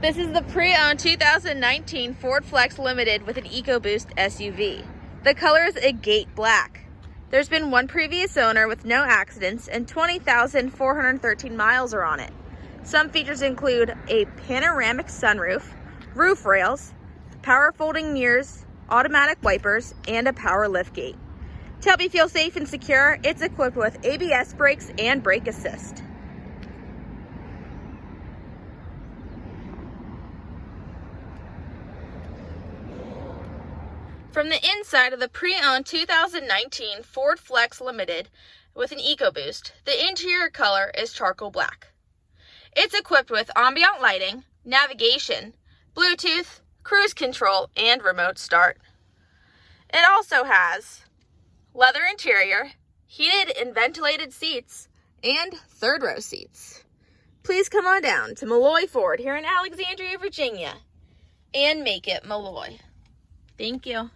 This is the pre-owned 2019 Ford Flex Limited with an EcoBoost SUV. The color is Agate Black. There's been one previous owner with no accidents and 20,413 miles are on it. Some features include a panoramic sunroof, roof rails, power folding mirrors, automatic wipers, and a power liftgate. To help you feel safe and secure, it's equipped with ABS brakes and brake assist. From the inside of the pre-owned 2019 Ford Flex Limited with an EcoBoost, the interior color is charcoal black. It's equipped with ambient lighting, navigation, Bluetooth, cruise control, and remote start. It also has leather interior, heated and ventilated seats, and third row seats. Please come on down to Malloy Ford here in Alexandria, Virginia, and make it Malloy. Thank you.